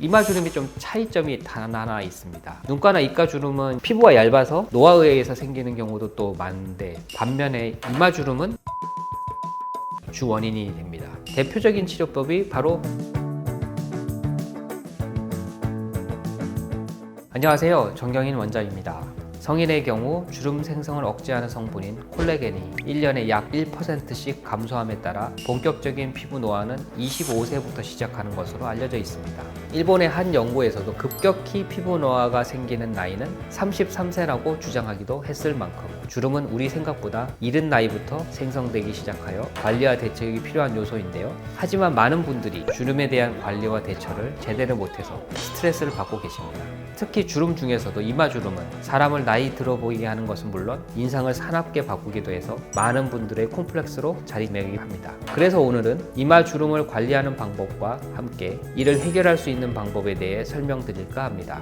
이마주름이 좀 차이점이 단 하나 있습니다. 눈가나 입가주름은 피부가 얇아서 노화에 의해서 생기는 경우도 또 많은데, 반면에 이마주름은 주 원인이 됩니다. 대표적인 치료법이 바로 안녕하세요, 정경인 원장입니다. 성인의 경우 주름 생성을 억제하는 성분인 콜라겐이 1년에 약 1%씩 감소함에 따라 본격적인 피부 노화는 25세부터 시작하는 것으로 알려져 있습니다. 일본의 한 연구에서도 급격히 피부 노화가 생기는 나이는 33세라고 주장하기도 했을 만큼 주름은 우리 생각보다 이른 나이부터 생성되기 시작하여 관리와 대책이 필요한 요소인데요. 하지만 많은 분들이 주름에 대한 관리와 대처를 제대로 못해서 스트레스를 받고 계십니다. 특히 주름 중에서도 이마주름은 사람을 나이 들어 보이게 하는 것은 물론 인상을 사납게 바꾸기도 해서 많은 분들의 콤플렉스로 자리매김합니다. 그래서 오늘은 이마주름을 관리하는 방법과 함께 이를 해결할 수 있는 방법에 대해 설명드릴까 합니다.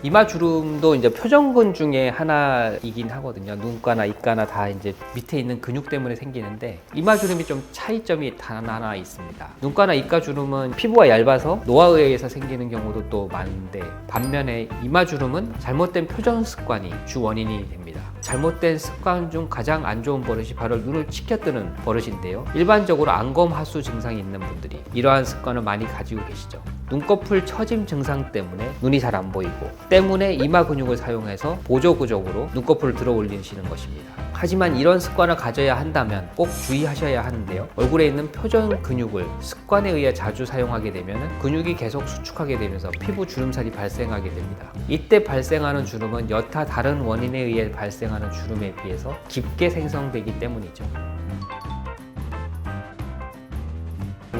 이마주름도 이제 표정근 중에 하나이긴 하거든요. 눈가나 입가나 다 이제 밑에 있는 근육 때문에 생기는데, 이마주름이 좀 차이점이 단 하나 있습니다. 눈가나 입가주름은 피부가 얇아서 노화에 의해서 생기는 경우도 또 많은데, 반면에 이마주름은 잘못된 표정 습관이 주 원인이 됩니다. 잘못된 습관 중 가장 안 좋은 버릇이 바로 눈을 치켜뜨는 버릇인데요. 일반적으로 안검하수 증상이 있는 분들이 이러한 습관을 많이 가지고 계시죠. 눈꺼풀 처짐 증상 때문에 눈이 잘 안 보이고, 때문에 이마 근육을 사용해서 보조구적으로 눈꺼풀을 들어 올리시는 것입니다. 하지만 이런 습관을 가져야 한다면 꼭 주의하셔야 하는데요. 얼굴에 있는 표정 근육을 습관에 의해 자주 사용하게 되면 근육이 계속 수축하게 되면서 피부 주름살이 발생하게 됩니다. 이때 발생하는 주름은 여타 다른 원인에 의해 발생하는 주름에 비해서 깊게 생성되기 때문이죠.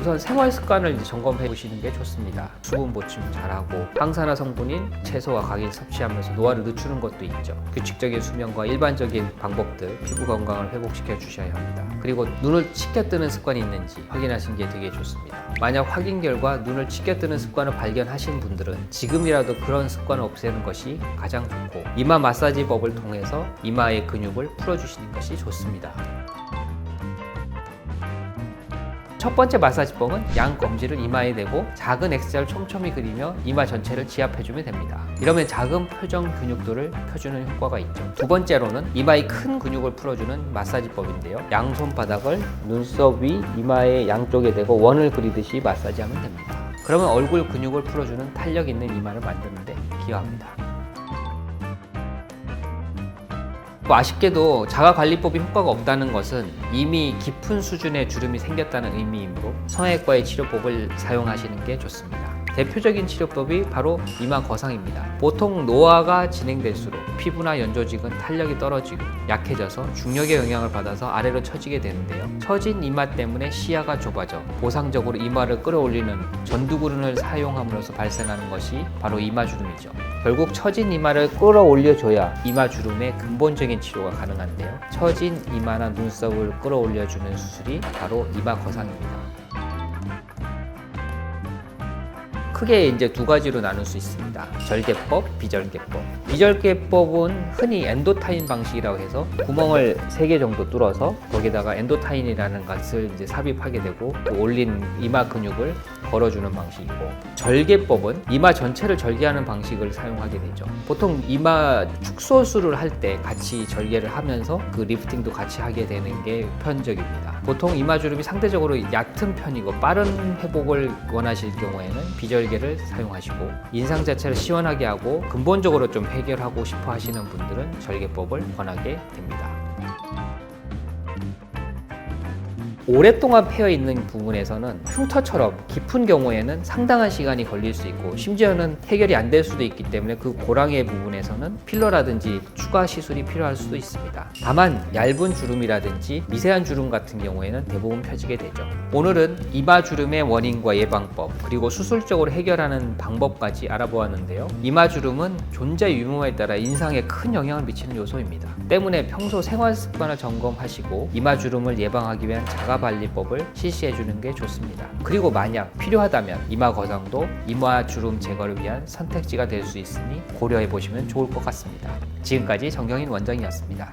우선 생활 습관을 점검해 보시는 게 좋습니다. 수분 보충 잘하고 항산화 성분인 채소와 각을 섭취하면서 노화를 늦추는 것도 있죠. 규칙적인 수면과 일반적인 방법들, 피부 건강을 회복시켜 주셔야 합니다. 그리고 눈을 치켜뜨는 습관이 있는지 확인하시는 게 되게 좋습니다. 만약 확인 결과 눈을 치켜뜨는 습관을 발견하신 분들은 지금이라도 그런 습관을 없애는 것이 가장 좋고, 이마 마사지법을 통해서 이마의 근육을 풀어주시는 것이 좋습니다. 첫 번째 마사지법은 양 검지를 이마에 대고 작은 X자를 촘촘히 그리며 이마 전체를 지압해주면 됩니다. 이러면 작은 표정 근육들을 펴주는 효과가 있죠. 두 번째로는 이마의 큰 근육을 풀어주는 마사지법인데요. 양손바닥을 눈썹 위 이마의 양쪽에 대고 원을 그리듯이 마사지하면 됩니다. 그러면 얼굴 근육을 풀어주는 탄력 있는 이마를 만드는 데 기여합니다. 아쉽게도 자가관리법이 효과가 없다는 것은 이미 깊은 수준의 주름이 생겼다는 의미이므로 성형외과의 치료법을 사용하시는 게 좋습니다. 대표적인 치료법이 바로 이마 거상입니다. 보통 노화가 진행될수록 피부나 연조직은 탄력이 떨어지고 약해져서 중력의 영향을 받아서 아래로 처지게 되는데요. 처진 이마 때문에 시야가 좁아져 보상적으로 이마를 끌어올리는 전두구른을 사용함으로써 발생하는 것이 바로 이마주름이죠. 결국 처진 이마를 끌어올려줘야 이마주름의 근본적인 치료가 가능한데요. 처진 이마나 눈썹을 끌어올려주는 수술이 바로 이마 거상입니다. 크게 이제 두 가지로 나눌 수 있습니다. 절개법, 비절개법. 비절개법은 흔히 엔도타인 방식이라고 해서 구멍을 3개 정도 뚫어서 거기다가 엔도타인이라는 것을 이제 삽입하게 되고 또 올린 이마 근육을 걸어주는 방식이고, 절개법은 이마 전체를 절개하는 방식을 사용하게 되죠. 보통 이마 축소술을 할 때 같이 절개를 하면서 그 리프팅도 같이 하게 되는 게 편적입니다. 보통 이마주름이 상대적으로 얕은 편이고 빠른 회복을 원하실 경우에는 비절개를 사용하시고, 인상 자체를 시원하게 하고 근본적으로 좀 해결하고 싶어 하시는 분들은 절개법을 권하게 됩니다. 오랫동안 패여 있는 부분에서는 흉터처럼 깊은 경우에는 상당한 시간이 걸릴 수 있고, 심지어는 해결이 안 될 수도 있기 때문에 그 고랑의 부분에서는 필러라든지 추가 시술이 필요할 수도 있습니다. 다만 얇은 주름이라든지 미세한 주름 같은 경우에는 대부분 펴지게 되죠. 오늘은 이마주름의 원인과 예방법, 그리고 수술적으로 해결하는 방법까지 알아보았는데요. 이마주름은 존재 유무에 따라 인상에 큰 영향을 미치는 요소입니다. 때문에 평소 생활 습관을 점검하시고 이마주름을 예방하기 위한 자가관리법을 실시해주는 게 좋습니다. 그리고 만약 필요하다면 이마 거상도 이마주름 제거를 위한 선택지가 될 수 있으니 고려해보시면 좋을 것 같습니다. 지금까지 정경인 원장이었습니다.